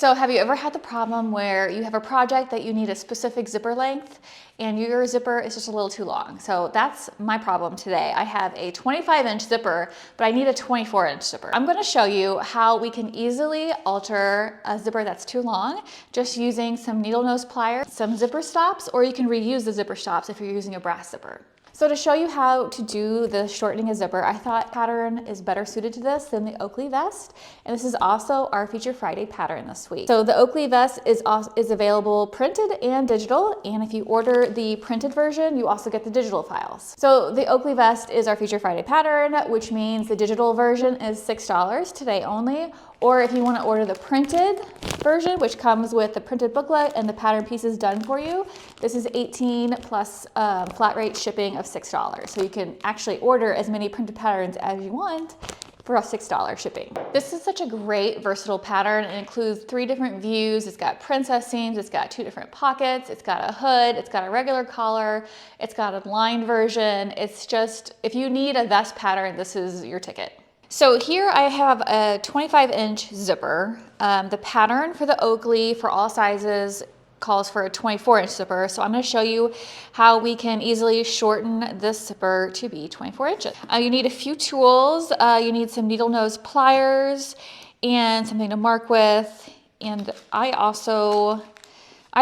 so have you ever had the problem where you have a project that you need a specific zipper length and your zipper is just a little too long? So that's my problem today. I have a 25-inch zipper, but I need a 24-inch zipper. I'm going to show you how we can easily alter a zipper that's too long just using some needle nose pliers, some zipper stops, or you can reuse the zipper stops if you're using a brass zipper. So to show you how to do the shortening a zipper, I thought pattern is better suited to this than the Oakley Vest. And this is also our Feature Friday pattern this week. So the Oakley Vest is available printed and digital. And if you order the printed version, you also get the digital files. So the Oakley Vest is our Feature Friday pattern, which means the digital version is $6 today only. Or if you want to order the printed version, which comes with the printed booklet and the pattern pieces done for you, this is $18 plus flat rate shipping of $6. So you can actually order as many printed patterns as you want for a $6 shipping. This is such a great versatile pattern. It includes 3 different views. It's got princess seams, it's got 2 different pockets, it's got a hood, it's got a regular collar, it's got a lined version. It's just, if you need a vest pattern, this is your ticket. So here I have a 25-inch zipper. The pattern for the Oakley for all sizes calls for a 24-inch zipper. So I'm going to show you how we can easily shorten this zipper to be 24 inches. You need a few tools. You need some needle nose pliers and something to mark with. And I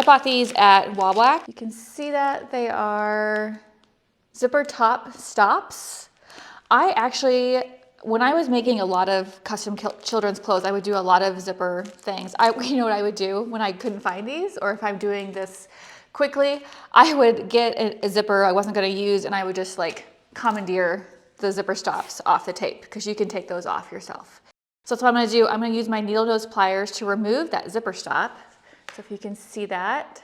bought these at Wabwak. You can see that they are zipper top stops. When I was making a lot of custom children's clothes, I would do a lot of zipper things. You know what I would do when I couldn't find these, or if I'm doing this quickly, I would get a zipper I wasn't going to use and I would just like commandeer the zipper stops off the tape because you can take those off yourself. So that's what I'm going to do. I'm going to use my needle nose pliers to remove that zipper stop. So if you can see that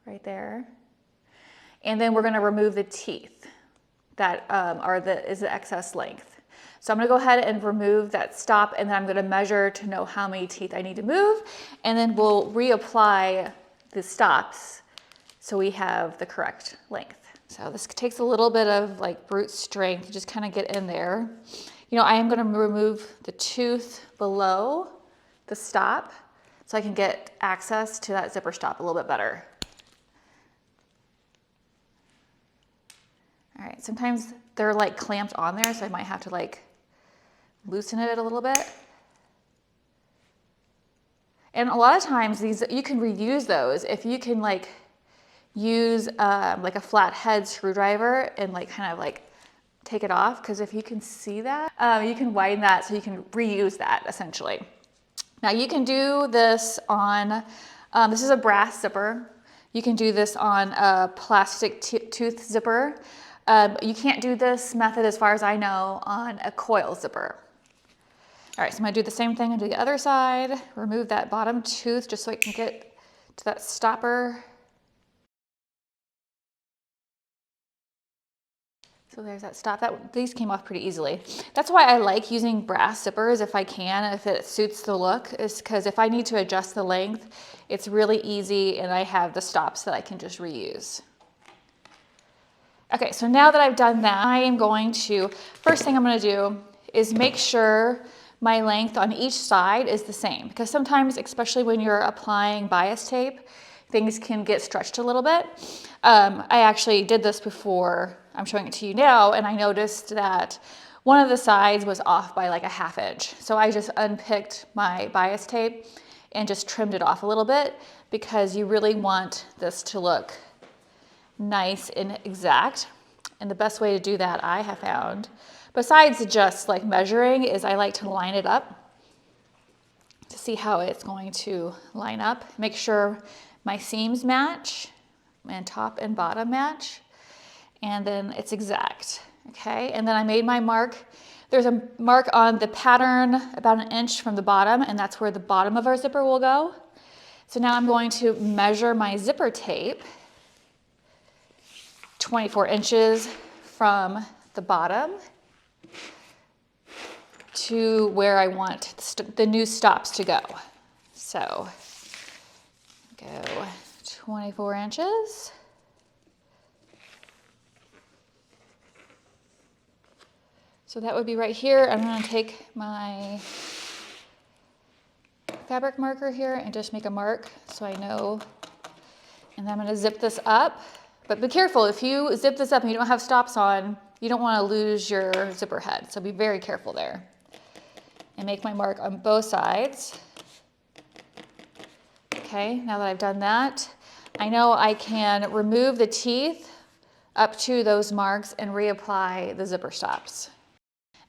right there. And then we're going to remove the teeth that is the excess length. So I'm gonna go ahead and remove that stop, and then I'm gonna measure to know how many teeth I need to move, and then we'll reapply the stops so we have the correct length. So this takes a little bit of like brute strength to just kind of get in there. You know, I am gonna remove the tooth below the stop so I can get access to that zipper stop a little bit better. All right, sometimes they're like clamped on there, so I might have to like loosen it a little bit. And a lot of times you can reuse those if you can like use like a flat head screwdriver and like kind of like take it off, because if you can see that, you can widen that so you can reuse that essentially. Now you can do this on, this is a brass zipper. You can do this on a plastic tooth zipper. You can't do this method, as far as I know, on a coil zipper. All right, so I'm gonna do the same thing on the other side. Remove that bottom tooth just so I can get to that stopper. So there's that stop. These came off pretty easily. That's why I like using brass zippers if I can, if it suits the look, is because if I need to adjust the length, it's really easy and I have the stops that I can just reuse. Okay, so now that I've done that, I am going to, first thing I'm going to do is make sure my length on each side is the same, because sometimes, especially when you're applying bias tape, things can get stretched a little bit. I actually did this before, I'm showing it to you now, and I noticed that one of the sides was off by like a ½ inch. So I just unpicked my bias tape and just trimmed it off a little bit, because you really want this to look nice and exact. And the best way to do that, I have found, besides just like measuring, is I like to line it up to see how it's going to line up. Make sure my seams match and top and bottom match, and then it's exact. Okay, and then I made my mark. There's a mark on the pattern about 1 inch from the bottom, and that's where the bottom of our zipper will go. So now I'm going to measure my zipper tape 24 inches from the bottom to where I want the new stops to go. So go 24 inches. So that would be right here. I'm going to take my fabric marker here and just make a mark so I know. And then I'm gonna zip this up, but be careful. If you zip this up and you don't have stops on, you don't wanna lose your zipper head. So be very careful there. And make my mark on both sides. Okay, now that I've done that, I know I can remove the teeth up to those marks and reapply the zipper stops.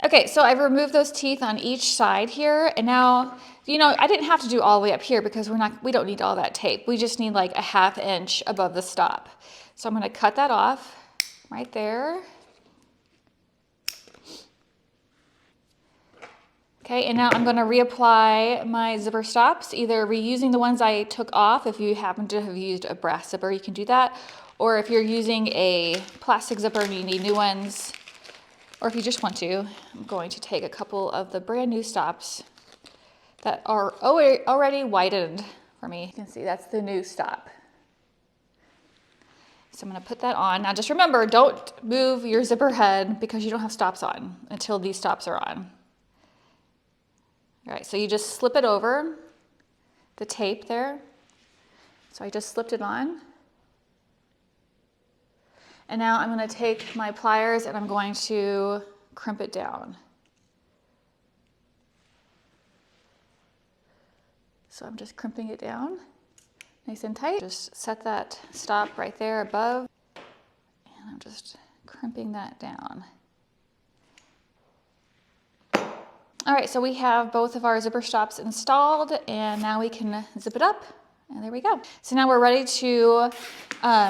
Okay, so I've removed those teeth on each side here, and now, you know, I didn't have to do all the way up here because we don't need all that tape. We just need like a 1/2 inch above the stop. So I'm gonna cut that off right there. Okay, and now I'm gonna reapply my zipper stops, either reusing the ones I took off. If you happen to have used a brass zipper, you can do that. Or if you're using a plastic zipper and you need new ones, or if you just want to, I'm going to take a couple of the brand new stops that are already whitened for me. You can see that's the new stop. So I'm gonna put that on. Now just remember, don't move your zipper head because you don't have stops on until these stops are on. All right, so you just slip it over the tape there. So I just slipped it on. And now I'm gonna take my pliers and I'm going to crimp it down. So I'm just crimping it down, nice and tight. Just set that stop right there above, and I'm just crimping that down. All right, so we have both of our zipper stops installed, and now we can zip it up. And there we go. So now we're ready to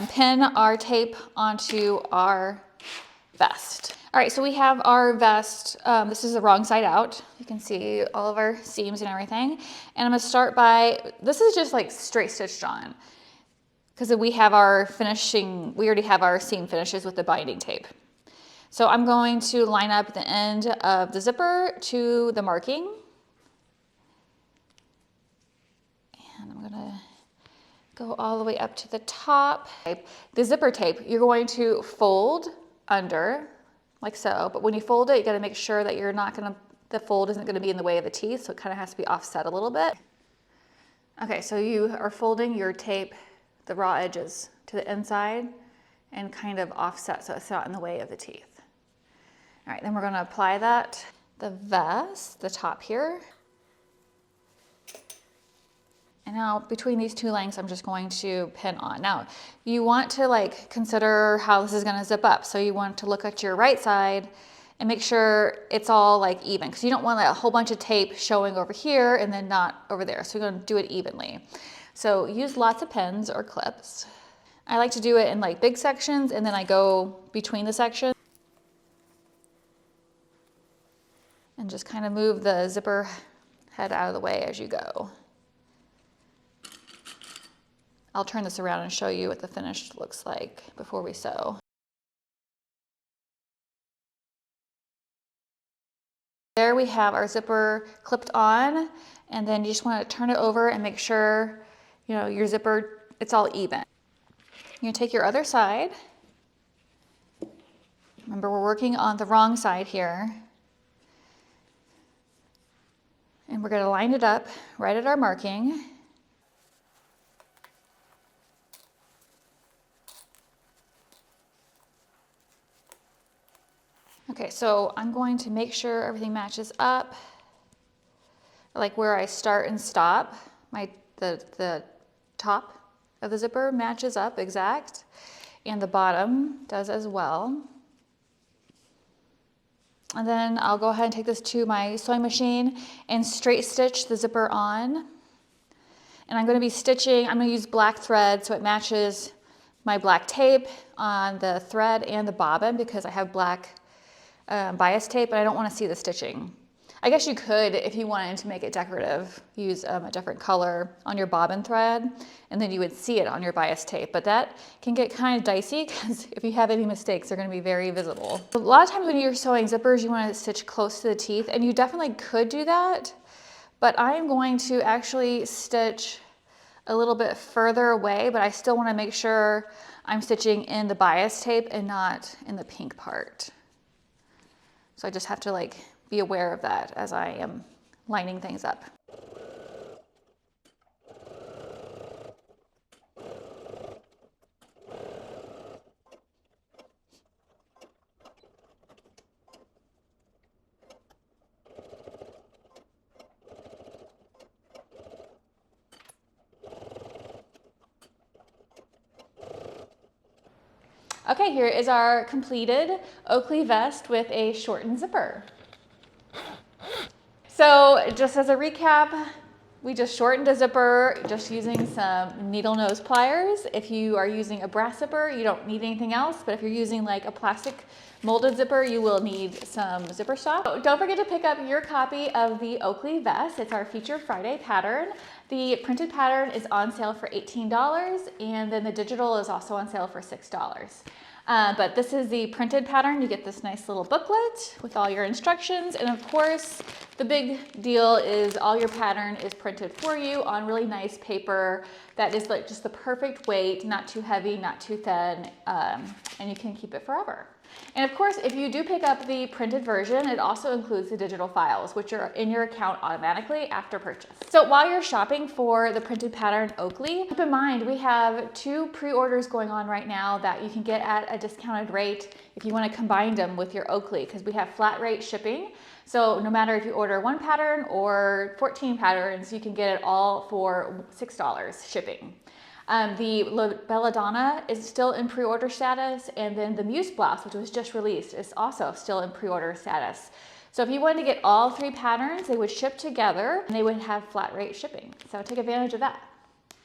pin our tape onto our vest. All right, so we have our vest. This is the wrong side out. You can see all of our seams and everything. And I'm gonna start by, this is just like straight stitched on because we already have our seam finishes with the binding tape. So I'm going to line up the end of the zipper to the marking. And I'm gonna go all the way up to the top. The zipper tape, you're going to fold under, like so, but when you fold it, you gotta make sure that the fold isn't gonna be in the way of the teeth, so it kind of has to be offset a little bit. Okay, so you are folding your tape, the raw edges, to the inside and kind of offset so it's not in the way of the teeth. All right, then we're gonna apply that, the vest, the top here. And now between these two lengths, I'm just going to pin on. Now, you want to like consider how this is gonna zip up. So you want to look at your right side and make sure it's all like even, because you don't want a whole bunch of tape showing over here and then not over there. So you're gonna do it evenly. So use lots of pins or clips. I like to do it in like big sections and then I go between the sections and just kind of move the zipper head out of the way as you go. I'll turn this around and show you what the finish looks like before we sew. There we have our zipper clipped on, and then you just want to turn it over and make sure, you know, your zipper, it's all even. You're gonna take your other side. Remember, we're working on the wrong side here. And we're gonna line it up right at our marking. Okay, so I'm going to make sure everything matches up, like where I start and stop. The top of the zipper matches up exact, and the bottom does as well. And then I'll go ahead and take this to my sewing machine and straight stitch the zipper on. And I'm gonna use black thread so it matches my black tape on the thread and the bobbin because I have black bias tape, but I don't want to see the stitching. I guess you could, if you wanted to make it decorative, use a different color on your bobbin thread, and then you would see it on your bias tape. But that can get kind of dicey because if you have any mistakes, they're going to be very visible. A lot of times when you're sewing zippers, you want to stitch close to the teeth, and you definitely could do that. But I'm going to actually stitch a little bit further away, but I still want to make sure I'm stitching in the bias tape and not in the pink part. So I just have to like be aware of that as I am lining things up. Okay, here is our completed Oakley vest with a shortened zipper. So just as a recap, we just shortened a zipper just using some needle nose pliers. If you are using a brass zipper, you don't need anything else, but if you're using like a plastic molded zipper, you will need some zipper stop. So don't forget to pick up your copy of the Oakley vest. It's our Feature Friday pattern. The printed pattern is on sale for $18, and then the digital is also on sale for $6. But this is the printed pattern. You get this nice little booklet with all your instructions. And of course, the big deal is all your pattern is printed for you on really nice paper that is like just the perfect weight, not too heavy, not too thin, and you can keep it forever. And of course, if you do pick up the printed version, it also includes the digital files, which are in your account automatically after purchase. So while you're shopping for the printed pattern Oakley, keep in mind we have 2 pre-orders going on right now that you can get at a discounted rate if you want to combine them with your Oakley, because we have flat rate shipping. So no matter if you order 1 pattern or 14 patterns, you can get it all for $6 shipping. The Belladonna is still in pre-order status, and then the Muse blouse, which was just released, is also still in pre-order status. So if you wanted to get all 3 patterns, they would ship together and they would have flat rate shipping. So take advantage of that.